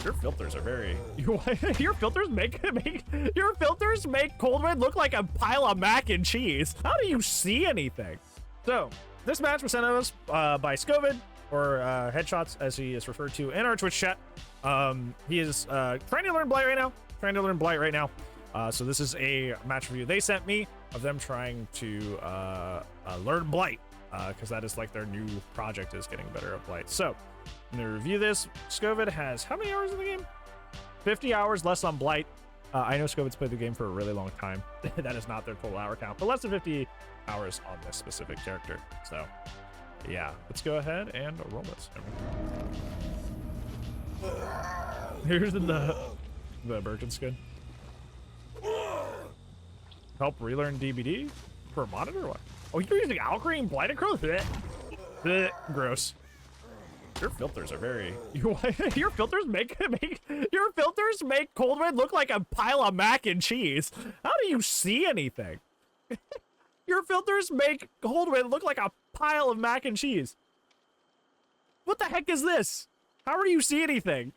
Your filters are very. Your filters make Cold Wind look like a pile of mac and cheese. How do you see anything? So this match was sent to us by Scovid, or Headshots as he is referred to in our Twitch chat. He is trying to learn Blight right now. So this is a match review they sent me of them trying to learn Blight, because that is like their new project, is getting better at Blight. So I'm gonna review this. Scovid has how many hours in the game? 50 hours, less on Blight. I know Scovid's played the game for a really long time. That is not their total hour count, but less than 50 hours on this specific character. So yeah, let's go ahead and roll this. Here's the Birkin skin. Help relearn DBD for a monitor? What? Oh, you're using Alcrene Blighted Crow? Gross. Your filters are very. Your filters make Cold Wind look like a pile of mac and cheese. How do you see anything? Your filters make Cold Wind look like a pile of mac and cheese. What the heck is this? How do you see anything?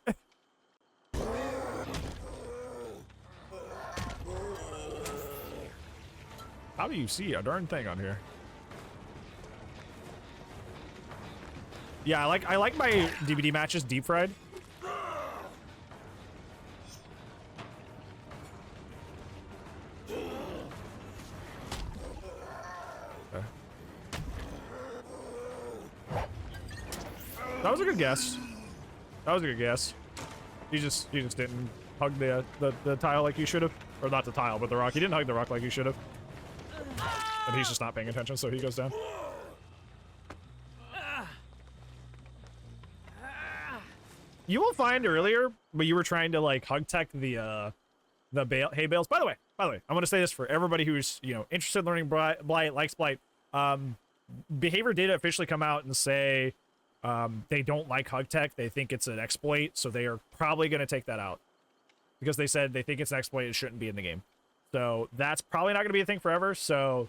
How do you see a darn thing on here? Yeah, I like my DBD matches deep fried. Okay. That was a good guess. That was a good guess. You just didn't hug the tile like you should have, or not the tile, but the rock. You didn't hug the rock like you should have. And he's just not paying attention, so he goes down. You will find earlier, but you were trying to like hug tech the hay bales. By the way, I'm gonna say this for everybody who's interested in learning Blight, likes Blight. Behavior data officially come out and say they don't like hug tech. They think it's an exploit, so they are probably gonna take that out because they said they think it's an exploit. It shouldn't be in the game. So that's probably not gonna be a thing forever. So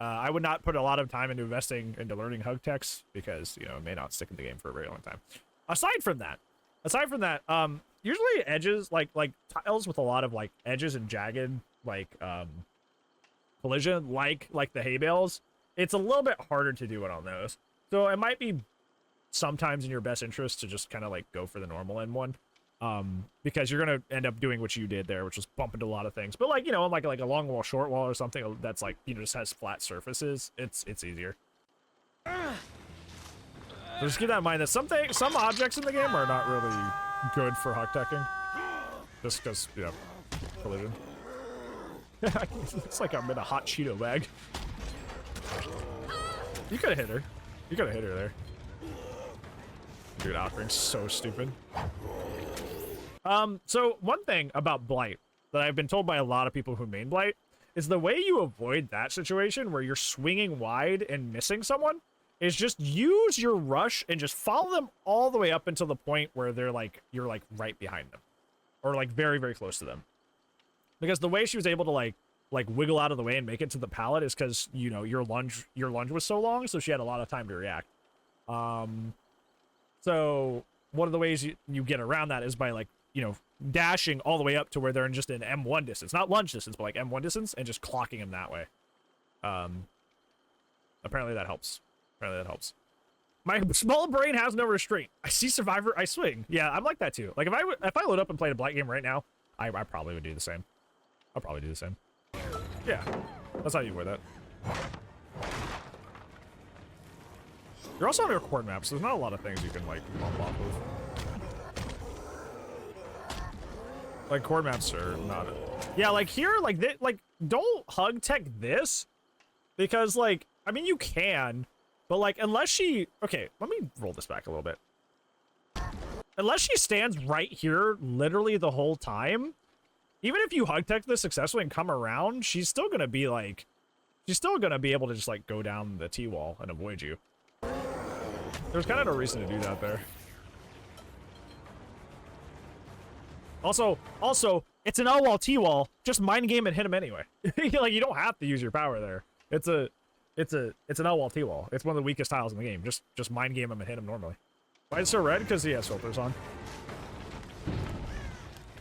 I would not put a lot of time into investing into learning hug techs because it may not stick in the game for a very long time. Aside from that, usually edges like tiles with a lot of like edges and jagged collision like the hay bales, it's a little bit harder to do it on those. So it might be sometimes in your best interest to just kind of like go for the normal end one, because you're gonna end up doing what you did there, which was bump into a lot of things. But like like a long wall, short wall, or something that's like just has flat surfaces, it's easier. So just keep that in mind that some objects in the game are not really good for hug teching, just because collision. It looks like I'm in a hot Cheeto bag. You could have hit her. You could have hit her there. Dude, Outring's so stupid. So one thing about Blight that I've been told by a lot of people who main Blight is the way you avoid that situation where you're swinging wide and missing someone is just use your rush and just follow them all the way up until the point where they're like, you're like right behind them or like very, very close to them. Because the way she was able to like wiggle out of the way and make it to the pallet is because, your lunge was so long. So she had a lot of time to react. So one of the ways you get around that is by like, dashing all the way up to where they're just in M1 distance, not lunge distance, but like M1 distance and just clocking them that way. Apparently that helps. My small brain has no restraint. I see Survivor, I swing. Yeah, I'm like that too. Like if I load up and played a Blight game right now, I probably would do the same. I'll probably do the same. Yeah, that's how you avoid that. You're also on your cord map, so there's not a lot of things you can like bump off of. Like cord maps are not. Yeah, like here, don't hug tech this, because like I mean you can. But, like, unless she... Okay, let me roll this back a little bit. Unless she stands right here literally the whole time, even if you hug tech this successfully and come around, she's still going to be, like... She's still going to be able to just, like, go down the T-wall and avoid you. There's kind of no reason to do that there. Also, it's an L-wall T-wall. Just mind game and hit him anyway. Like, you don't have to use your power there. It's an L-wall T-wall. It's one of the weakest tiles in the game. Just mind game him and hit him normally. Why is it so red? Because he has filters on.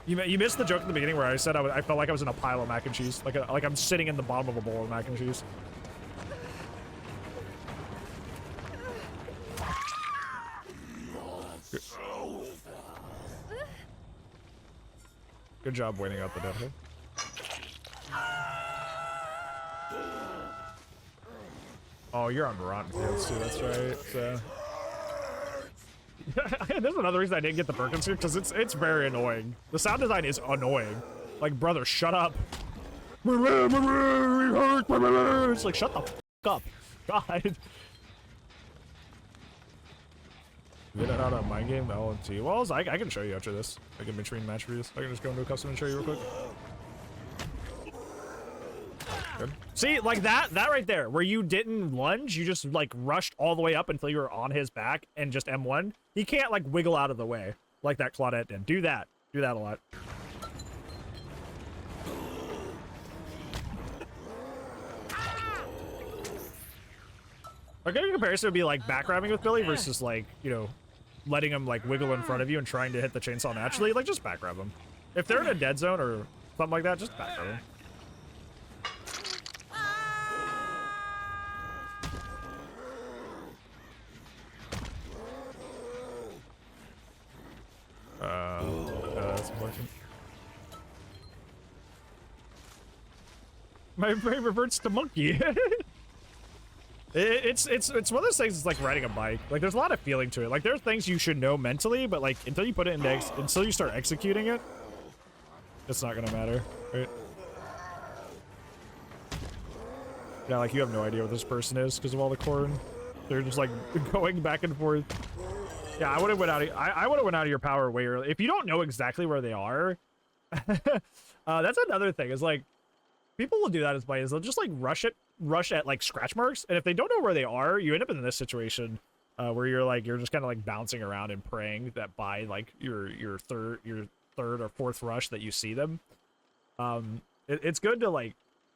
You missed the joke at the beginning where I said I felt like I was in a pile of mac and cheese, like I'm sitting in the bottom of a bowl of mac and cheese. Good job waiting out the devil. Oh, you're on Rotten Fields too, that's right. So. There's another reason I didn't get the Perkins here, because it's very annoying. The sound design is annoying. Like, brother, shut up. It's like, shut the f up. God. Get it out of my game, LNT. Well, I can show you after this. I can between match for you. I can just go into a custom and show you real quick. Good. See, like that right there, where you didn't lunge, you just like rushed all the way up until you were on his back and just M1. He can't like wiggle out of the way like that Claudette did. Do that a lot. A good comparison would be like backgrabbing with Billy versus like, you know, letting him like wiggle in front of you and trying to hit the chainsaw naturally. Like just backgrab him. If they're in a dead zone or something like that, just backgrab him. That's important. My brain reverts to monkey. It's one of those things. It's like riding a bike. Like there's a lot of feeling to it. Like there are things you should know mentally, but like until you put it into until you start executing it, it's not gonna matter, right? Yeah, like you have no idea what this person is because of all the corn. They're just like going back and forth. Yeah, I would have went out. I would have went out of your power way early. If you don't know exactly where they are, that's another thing. Is like people will do that as players. They'll just like rush at like scratch marks, and if they don't know where they are, you end up in this situation where you're just kind of like bouncing around and praying that by like your third or fourth rush that you see them. It's good to like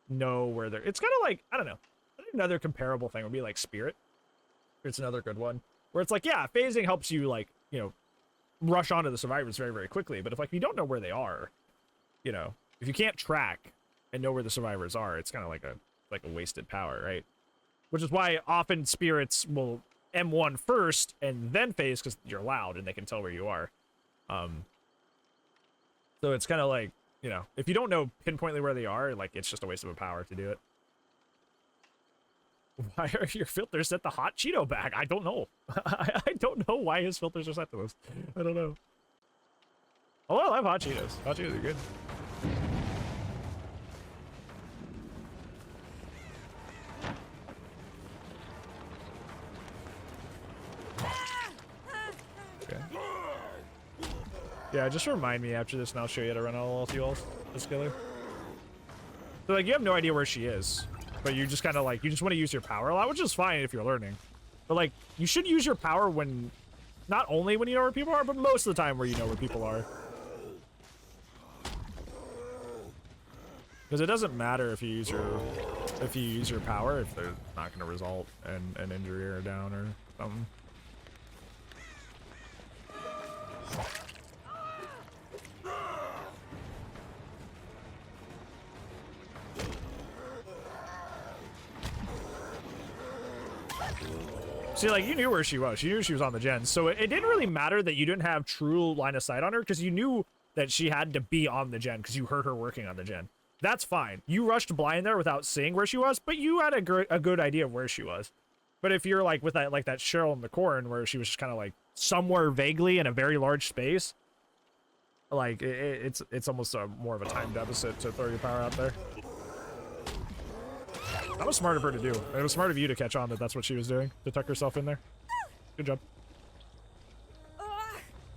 know where they're. It's kind of like, I don't know. Another comparable thing would be like Spirit. It's another good one. Where it's like, yeah, phasing helps you, like, you know, rush onto the survivors very, very quickly. But if, like, you don't know where they are, you know, if you can't track and know where the survivors are, it's kind of like a wasted power, right? Which is why often spirits will M1 first and then phase because you're loud and they can tell where you are. So it's kind of like, you know, if you don't know pinpointly where they are, like, it's just a waste of a power to do it. Why are your filters set to hot Cheeto bag? I don't know. I don't know why his filters are set to this. I don't know. Oh, I love hot Cheetos. Hot Cheetos are good. Okay. Yeah, just remind me after this and I'll show you how to run all fuels. This killer. So, like, you have no idea where she is. But you just kind of like, you just want to use your power a lot, which is fine if you're learning. But like, you should use your power when, not only when you know where people are, but most of the time where you know where people are. Because it doesn't matter if you use your power if they're not going to result in an injury or down or something. See, like, you knew where she was. You knew she was on the gen. So it didn't really matter that you didn't have true line of sight on her because you knew that she had to be on the gen because you heard her working on the gen. That's fine. You rushed blind there without seeing where she was, but you had a good idea of where she was. But if you're like with that Cheryl in the corn where she was just kind of like somewhere vaguely in a very large space, like it's almost more of a time deficit to throw your power out there. That was smart of her to do. It was smart of you to catch on that that's what she was doing, to tuck herself in there. Good job.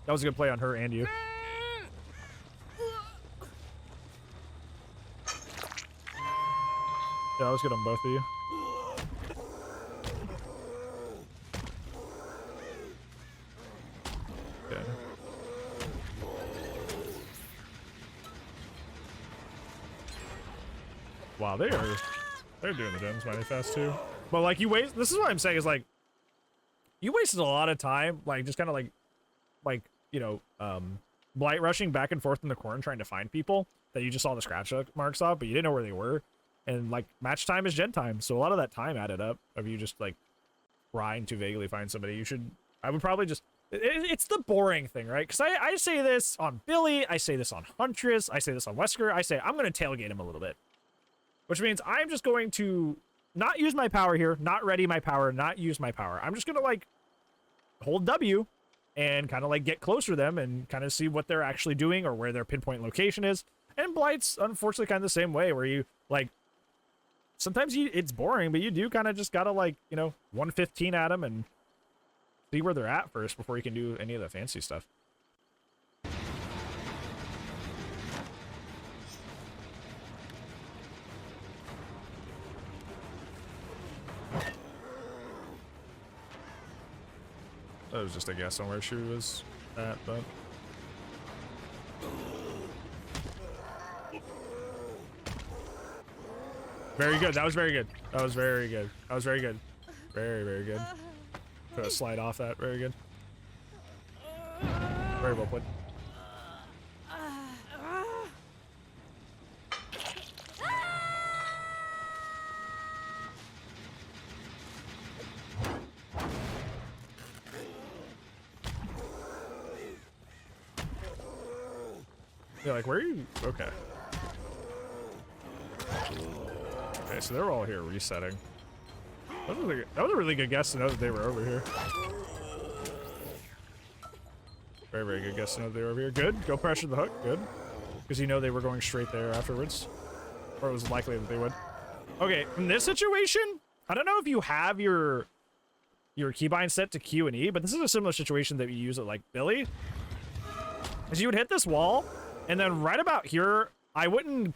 That was a good play on her and you. Yeah, that was good on both of you. Okay. Wow, they're doing the gens mighty fast too. But like this is what I'm saying is like you wasted a lot of time, like just kind of like you know, blight rushing back and forth in the corner trying to find people that you just saw the scratch marks off, but you didn't know where they were. And like match time is gen time, so a lot of that time added up of you just like trying to vaguely find somebody. I would probably just, it's the boring thing, right? Because I say this on Billy, I say this on Huntress, I say this on Wesker, I say I'm going to tailgate him a little bit. Which means I'm just going to not use my power here, not ready my power, not use my power. I'm just going to like hold W and kind of like get closer to them and kind of see what they're actually doing or where their pinpoint location is. And Blight's unfortunately kind of the same way, where you like, sometimes it's boring, but you do kind of just got to like, you know, 115 at them and see where they're at first before you can do any of the fancy stuff. That was just a guess on where she was at, but... Very good. That was very good. That was very good. That was very good. Very, very good. Gonna slide off that. Very good. Very well played. Yeah, like, where are you? Okay. Okay, so they're all here resetting. That was a really good guess to know that they were over here. Very, very good guess to know that they were over here. Good. Go pressure the hook. Good. Because you know they were going straight there afterwards. Or it was likely that they would. Okay, in this situation, I don't know if you have your keybind set to Q and E, but this is a similar situation that you use it like Billy. Is you would hit this wall, and then right about here, I wouldn't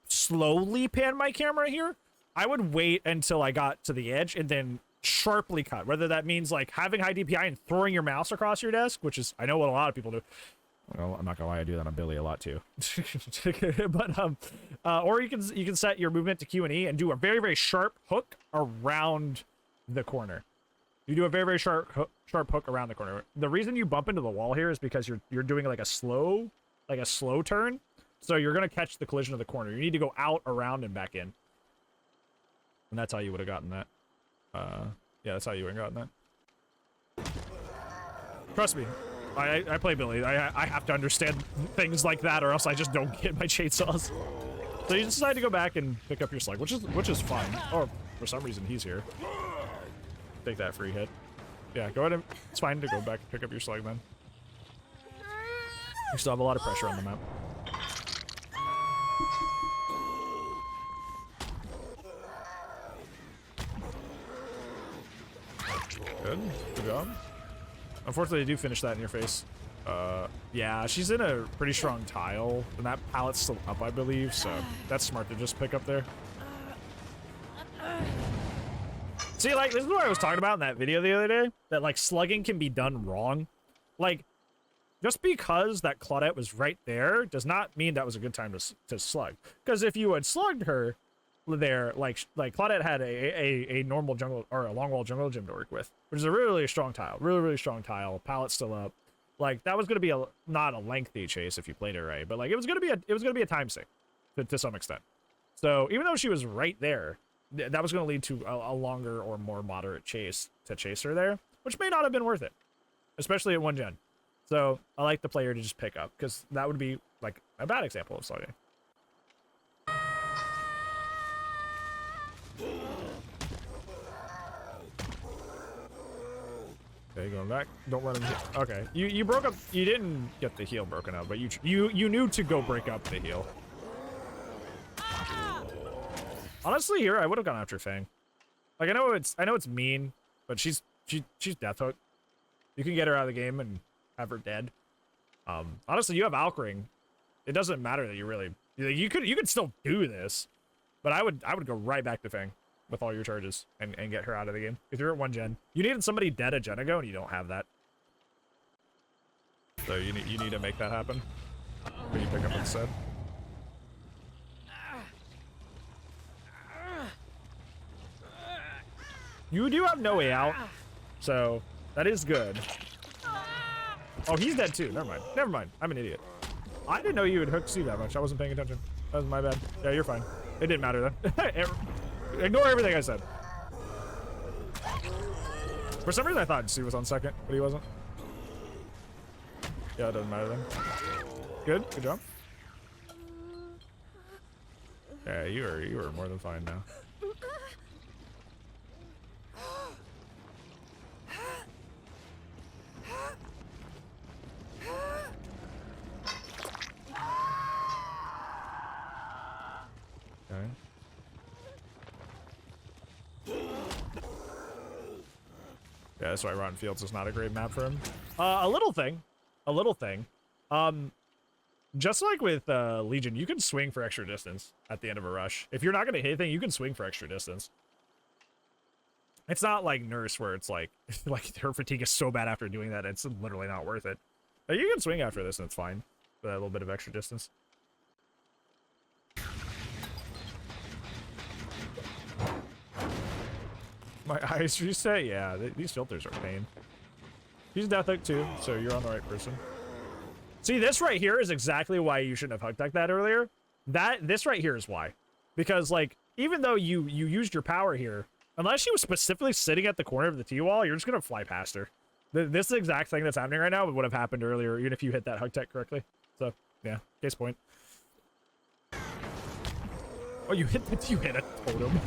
slowly pan my camera here. I would wait until I got to the edge and then sharply cut, whether that means like having high DPI and throwing your mouse across your desk, which is, I know what a lot of people do. Well, I'm not gonna lie, I do that on Billy a lot too. But or you can set your movement to Q and E and do a very, very sharp hook around the corner. You do a very, very sharp hook around the corner. The reason you bump into the wall here is because you're doing like a slow turn. So you're gonna catch the collision of the corner. You need to go out, around, and back in. And that's how you would have gotten that. Yeah, that's how you would have gotten that. Trust me, I play Billy. I have to understand things like that, or else I just don't get my chainsaws. So you decide to go back and pick up your slug, which is fine. Or for some reason he's here. Take that free hit. Yeah, go ahead and it's fine to go back and pick up your slug then. You still have a lot of pressure on the map. Good. Good job. Unfortunately, they do finish that in your face. Yeah, she's in a pretty strong tile, and that pallet's still up, I believe, so that's smart to just pick up there. See, like, this is what I was talking about in that video the other day, that, like, slugging can be done wrong. Like, just because that Claudette was right there does not mean that was a good time to slug. Because if you had slugged her there, like Claudette had a normal jungle, or a long wall jungle gym to work with, which is a really, really strong tile. Really, really strong tile. Pallet's still up. Like, that was going to be not a lengthy chase if you played it right, but, like, it was going to be a time sink to some extent. So, even though she was right there, that was going to lead to a longer or more moderate chase to chase her there, which may not have been worth it, especially at 1 gen. So I like the player to just pick up, because that would be like a bad example of slugging. Okay, going back. Don't let him hit. Okay, you broke up. You didn't get the heel broken up, but you knew to go break up the heel. Honestly, here I would have gone after Fang. Like, I know it's mean, but she's death hook. You can get her out of the game and have her dead. Honestly, you have Alkring. It doesn't matter that you could still do this, but I would go right back to Fang with all your charges and get her out of the game. If you're at 1 gen, you needed somebody dead a gen ago, and you don't have that. So you need to make that happen when you pick up instead. You do have no way out, so that is good. Oh, he's dead too. Never mind. Never mind. I'm an idiot. I didn't know you would hook C that much. I wasn't paying attention. That was my bad. Yeah, you're fine. It didn't matter then. Ignore everything I said. For some reason, I thought C was on second, but he wasn't. Yeah, it doesn't matter then. Good. Good job. Yeah, you are more than fine now. Okay. Yeah, that's why Rotten Fields is not a great map for him. A little thing. Just like with Legion, you can swing for extra distance at the end of a rush. If you're not gonna hit anything, you can swing for extra distance. It's not like Nurse where it's like her fatigue is so bad after doing that, it's literally not worth it. But you can swing after this and it's fine. With a little bit of extra distance. My eyes reset? Yeah, these filters are pain. He's Death Hook too, so you're on the right person. See, this right here is exactly why you shouldn't have hooked like that earlier. This right here is why. Because, like, even though you used your power here, unless she was specifically sitting at the corner of the T-wall, you're just going to fly past her. This exact thing that's happening right now would have happened earlier, even if you hit that hug tech correctly. So, yeah, case point. Oh, you hit a totem.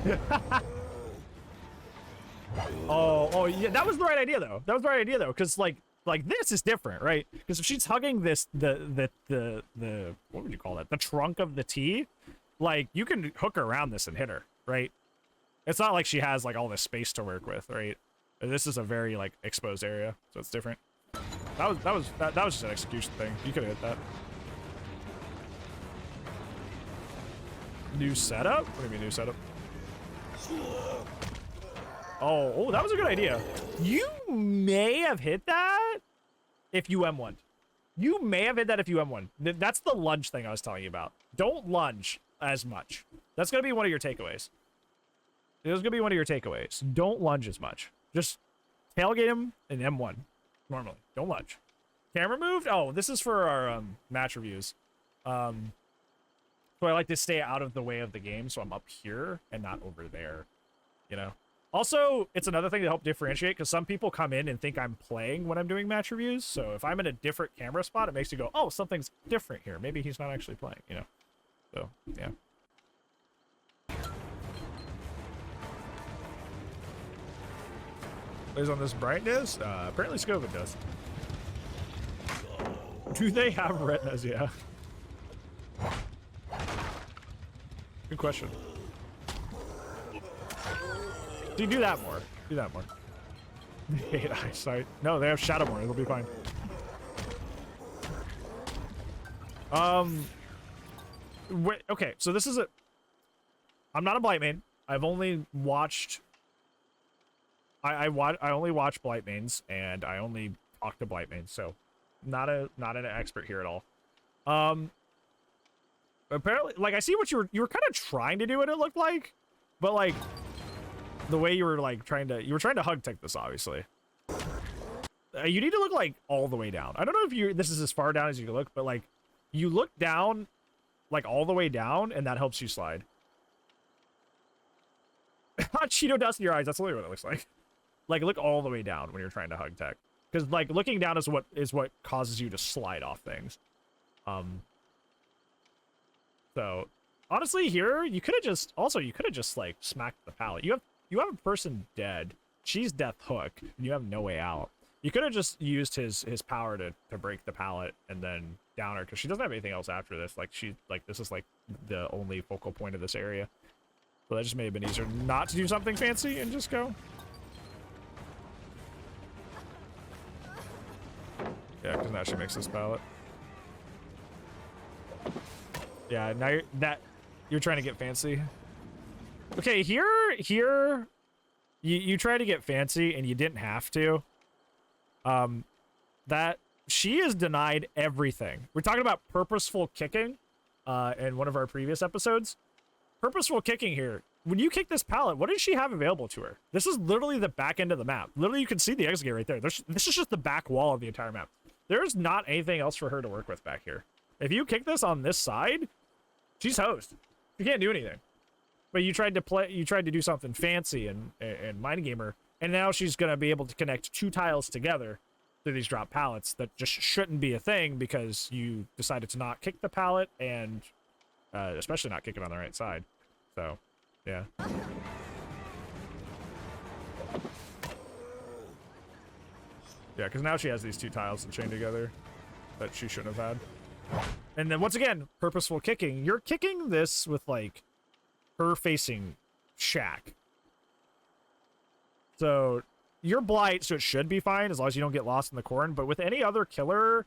Oh, yeah, that was the right idea though. That was the right idea though, because like this is different, right? Because if she's hugging this, the what would you call that? The trunk of the T, like you can hook her around this and hit her, right? It's not like she has like all this space to work with, right? This is a very like exposed area, so it's different. That was just an execution thing. You could have hit that. New setup? What do you mean new setup? Oh, that was a good idea. You may have hit that if you M1'd. You may have hit that if you M1'd. That's the lunge thing I was telling you about. Don't lunge as much. That's going to be one of your takeaways. There's going to be one of your takeaways. Don't lunge as much. Just tailgate him and M1 normally. Don't lunge. Camera moved? Oh, this is for our match reviews. So I like to stay out of the way of the game, so I'm up here and not over there, you know? Also, it's another thing to help differentiate, because some people come in and think I'm playing when I'm doing match reviews, so if I'm in a different camera spot, it makes you go, oh, something's different here. Maybe he's not actually playing, you know? So, yeah. Plays on this brightness? Apparently Scovid does. Do they have retinas? Yeah. Good question. Do that more. Do that more. They hate eyesight. No, they have shadow more. It'll be fine. Wait, okay, so this is a... I'm not a Blight main. I've only watched... I only watch Blight mains, and I only talk to Blight mains, so not an expert here at all. Apparently, like, I see what you were kind of trying to do, what it looked like, but like the way you were like trying to hug tech this, obviously. You need to look like all the way down. I don't know if this is as far down as you can look, but like you look down like all the way down, and that helps you slide. Hot Cheeto dust in your eyes. That's literally what it looks like. Like look all the way down when you're trying to hug tech, because like looking down is what causes you to slide off things. So honestly, here you could have just like smacked the pallet. You have a person dead. She's Death Hook, and you have no way out. You could have just used his power to break the pallet and then down her, because she doesn't have anything else after this. Like this is like the only focal point of this area. So that just may have been easier not to do something fancy and just go. Yeah, because now she makes this pallet. Yeah, now you're trying to get fancy. Okay, here you try to get fancy and you didn't have to. That she is denied everything. We're talking about purposeful kicking in one of our previous episodes. Purposeful kicking here. When you kick this pallet, what does she have available to her? This is literally the back end of the map. Literally, you can see the exit gate right there. This is just the back wall of the entire map. there's not anything else for her to work with back here. If you kick this on this side, she's hosed. You can't do anything. But you tried to do something fancy and mind gamer, and now she's gonna be able to connect 2 tiles together through these drop pallets that just shouldn't be a thing because you decided to not kick the pallet and especially not kick it on the right side. So, yeah. Yeah, because now she has these 2 tiles to chain together that she shouldn't have had. And then once again, purposeful kicking. You're kicking this with like her facing Shack. So you're Blight, so it should be fine as long as you don't get lost in the corn. But with any other killer,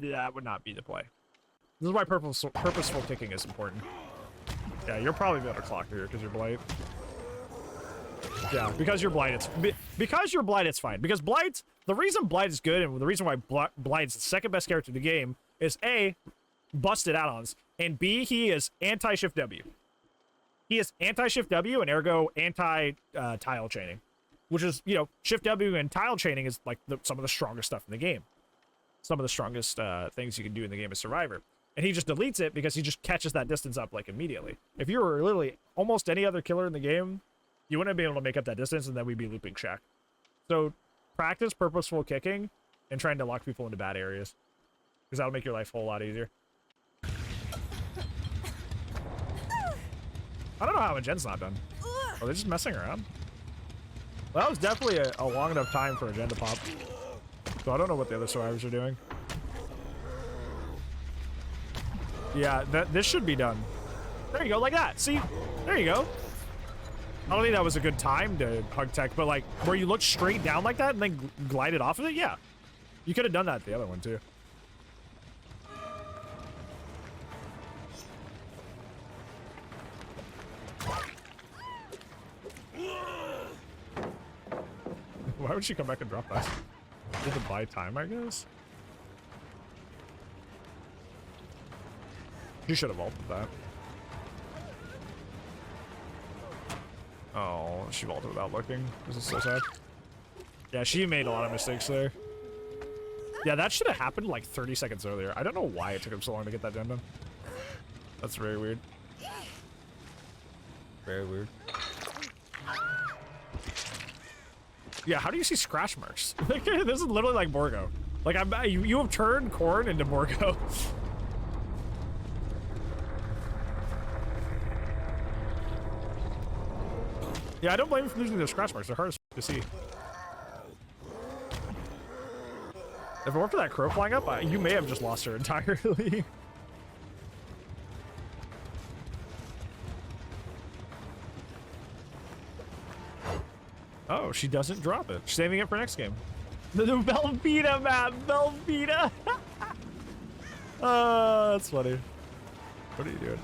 that would not be the play. This is why purposeful kicking is important. Yeah, you'll probably be able to clock here because you're Blight. Yeah, because you're Blight, it's fine. Because Blight, the reason Blight is good and the reason why Blight's the second best character in the game is A, busted add-ons, and B, he is anti-shift W. He is anti-shift W and ergo anti-tile chaining, which is, you know, shift W and tile chaining is like some of the strongest stuff in the game. Some of the strongest things you can do in the game as Survivor. And he just deletes it because he just catches that distance up like immediately. If you were literally almost any other killer in the game, you wouldn't be able to make up that distance, and then we'd be looping Shack. So practice purposeful kicking and trying to lock people into bad areas, because that'll make your life a whole lot easier. I don't know how Gen's not done. Are they just messing around? Well, that was definitely a long enough time for a Gen to pop. So I don't know what the other survivors are doing. Yeah, this should be done. There you go, like that. See? There you go. I don't think that was a good time to hug tech, but like where you look straight down like that and then glided off of it, yeah. You could have done that the other one too. Why would she come back and drop that? Did it buy time, I guess? You should have ulted that. Oh, she vaulted without looking. This is so sad. Yeah, she made a lot of mistakes there. Yeah, that should have happened like 30 seconds earlier. I don't know why it took him so long to get that gen done. That's very weird. Very weird. Yeah, how do you see scratch marks? This is literally like Morgo. Like, you have turned corn into Morgo. Yeah, I don't blame you for losing those scratch marks. They're hard to see. If it weren't for that crow flying up, you may have just lost her entirely. Oh, she doesn't drop it. She's saving it for next game. The Velveeta map, Velveeta. Oh, that's funny. What are you doing?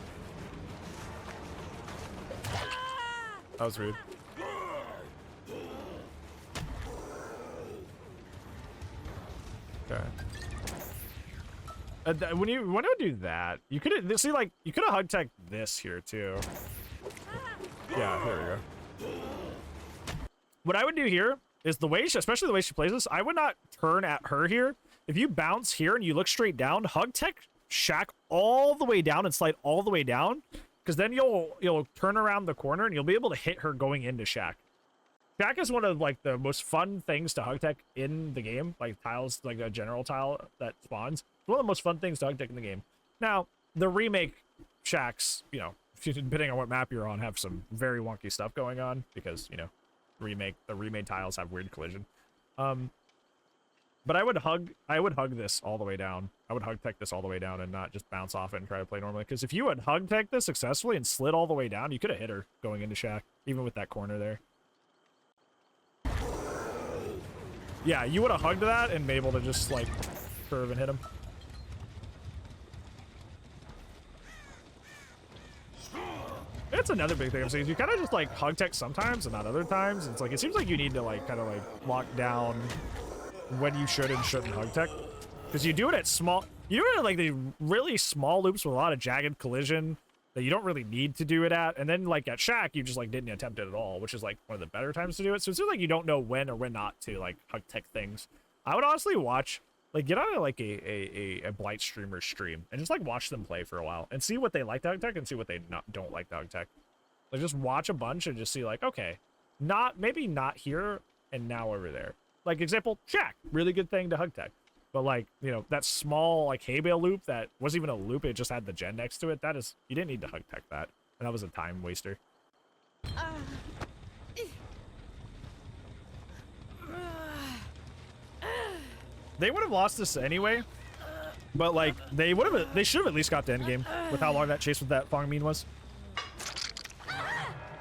That was rude. Okay. When you want to do that, you could see like you could have hug tech this here too. Yeah, there we go. What I would do here is the way, especially the way she plays this, I would not turn at her here. If you bounce here and you look straight down, hug tech Shack all the way down and slide all the way down, because then you'll turn around the corner and you'll be able to hit her going into Shack. Shack is one of like the most fun things to hug tech in the game, like tiles, like a general tile that spawns. It's one of the most fun things to hug tech in the game. Now, the remake Shacks, you know, depending on what map you're on, have some very wonky stuff going on because, you know, the remade tiles have weird collision. But I would hug this all the way down. I would hug tech this all the way down and not just bounce off it and try to play normally. Because if you had hug tech this successfully and slid all the way down, you could have hit her going into Shack, even with that corner there. Yeah, you would have hugged that and been able to just like curve and hit him. It's another big thing I'm saying is you kind of just like hug tech sometimes and not other times. It's like it seems like you need to like kind of like lock down when you should and shouldn't hug tech, because you do it at like the really small loops with a lot of jagged collision that you don't really need to do it at. And then like at Shack, you just like didn't attempt it at all, which is like one of the better times to do it. So it seems like you don't know when or when not to like hug tech things. I would honestly watch, like get on like a Blight streamer stream and just like watch them play for a while and see what they like to hug tech and see what they don't like to hug tech. Like just watch a bunch and just see like, okay, maybe not here and now over there. Like example, Shack, really good thing to hug tech. But like, you know, that small like hay bale loop that wasn't even a loop, it just had the gen next to it. That is, you didn't need to hug tech that. And that was a time waster. They would have lost this anyway. But like, they should have at least got to end game with how long that chase with that Fong Min was.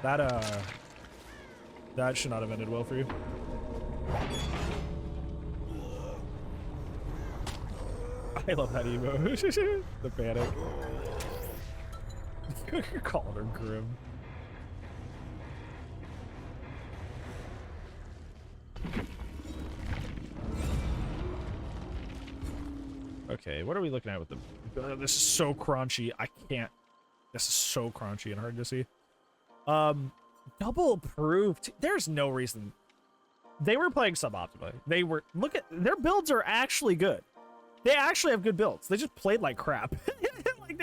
That should not have ended well for you. I love that emo. The panic. You're calling her grim. Okay, what are we looking at with the... this is so crunchy. I can't... This is so crunchy and hard to see. Double approved. There's no reason. They were playing suboptimally. They were... Look at... Their builds are actually good. They actually have good builds. They just played like crap. Like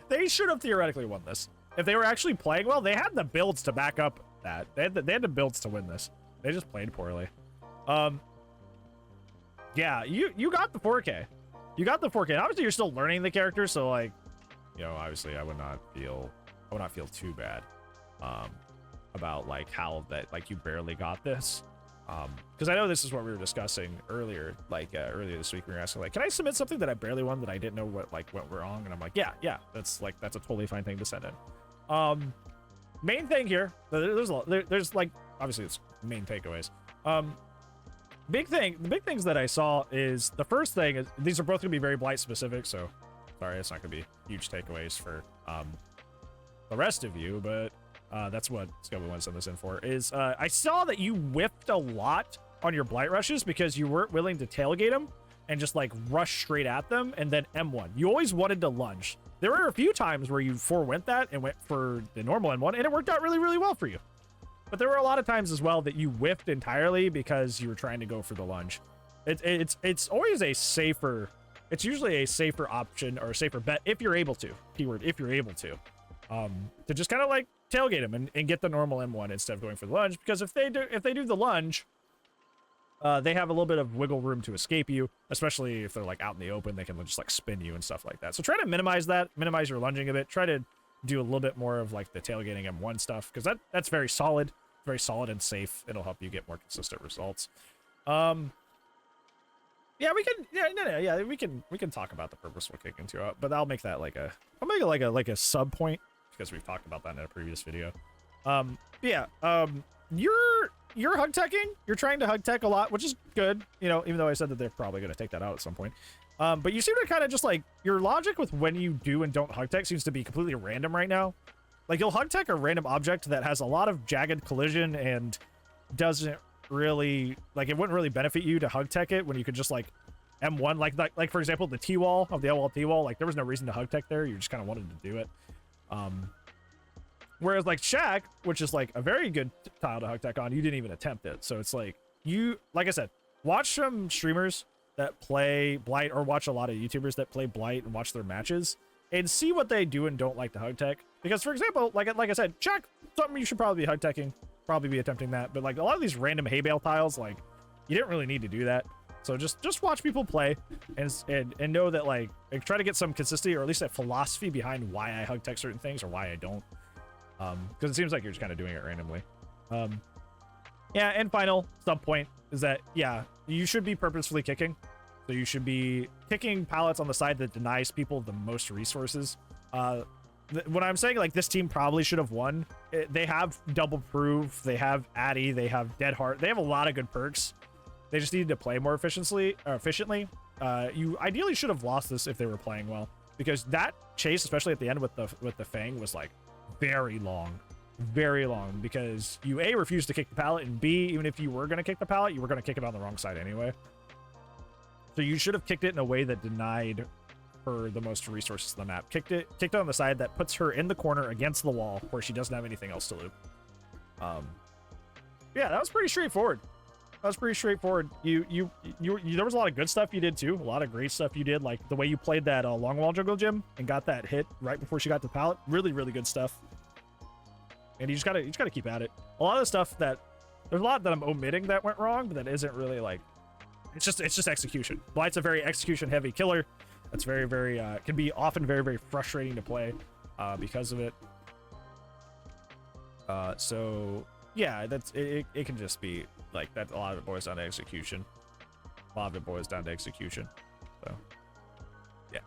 they should have theoretically won this. If they were actually playing well, they had the builds to back up that. They had the builds to win this. They just played poorly. Yeah, you got the 4K. You got the 4K. Obviously, you're still learning the character, so like, you know, obviously, I would not feel too bad about like how that like you barely got this. Because I know this is what we were discussing earlier, like earlier this week. We were asking like, can I submit something that I barely won that I didn't know what went wrong? And I'm like, yeah, that's a totally fine thing to send in. Main thing here, there's like obviously it's main takeaways. The big things that I saw is the first thing is these are both gonna be very Blight specific, so sorry, it's not gonna be huge takeaways for the rest of you, but that's what Scovid wanted to send this in for. Is I saw that you whiffed a lot on your Blight rushes because you weren't willing to tailgate them and just like rush straight at them and then M1. You always wanted to lunge. There were a few times where you forewent that and went for the normal M1 and it worked out really, really well for you. But there were a lot of times as well that you whiffed entirely because you were trying to go for the lunge. It's always a safer, it's usually a safer option or a safer bet if you're able to. Keyword, if you're able to just kind of like tailgate him and get the normal M1 instead of going for the lunge, because if they do the lunge, they have a little bit of wiggle room to escape you, especially if they're like out in the open. They can just like spin you and stuff like that. So try to minimize your lunging a bit. Try to do a little bit more of like the tailgating M1 stuff, because that's very solid and safe. It'll help you get more consistent results. Yeah, we can talk about the purposeful kicking too, but I'll make that I'll make it like a sub point, because we've talked about that in a previous video. You're hug teching. You're trying to hug tech a lot, which is good, you know, even though I said that they're probably going to take that out at some point. But you seem to kind of just like, your logic with when you do and don't hug tech seems to be completely random right now. Like you'll hug tech a random object that has a lot of jagged collision and doesn't really, like it wouldn't really benefit you to hug tech it when you could just like M1, like for example, the T-wall of the L-wall T-wall, like there was no reason to hug tech there. You just kind of wanted to do it. Whereas like Shack, which is like a very good tile to hug tech on, you didn't even attempt it. So it's like like I said, watch some streamers that play Blight, or watch a lot of YouTubers that play Blight and watch their matches and see what they do and don't like to hug tech. Because for example, like I said, Shack, something you should probably be hug teching, probably be attempting that. But like a lot of these random hay bale tiles, like you didn't really need to do that. So just watch people play and know that like try to get some consistency, or at least a philosophy behind why I hug tech certain things or why I don't. Because it seems like you're just kind of doing it randomly. Yeah, and final sub point is that, yeah, you should be purposefully kicking. So you should be kicking pallets on the side that denies people the most resources. When I'm saying like this team probably should have won, they have double proof, they have Addy, they have Dead Heart, they have a lot of good perks. They just needed to play more efficiently. You ideally should have lost this if they were playing well, because that chase, especially at the end with the Fang, was like very long, because you A, refused to kick the pallet, and B, even if you were going to kick the pallet, you were going to kick it on the wrong side anyway. So you should have kicked it in a way that denied her the most resources in the map. Kicked it on the side that puts her in the corner against the wall where she doesn't have anything else to loot. Yeah, that was pretty straightforward. That was pretty straightforward. There was a lot of good stuff you did too. A lot of great stuff you did, like the way you played that long wall jungle gym and got that hit right before she got the pallet. Really, really good stuff. And you just gotta keep at it. A lot of the stuff that there's a lot that I'm omitting that went wrong, but that isn't really like it's just execution. Blight's a very execution heavy killer. That's very, very can be often very, very frustrating to play because of it. So yeah, that's it can just be like that. A lot of it boils down to execution. A lot of it boils down to execution. So yeah,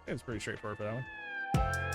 it's pretty straightforward for that one.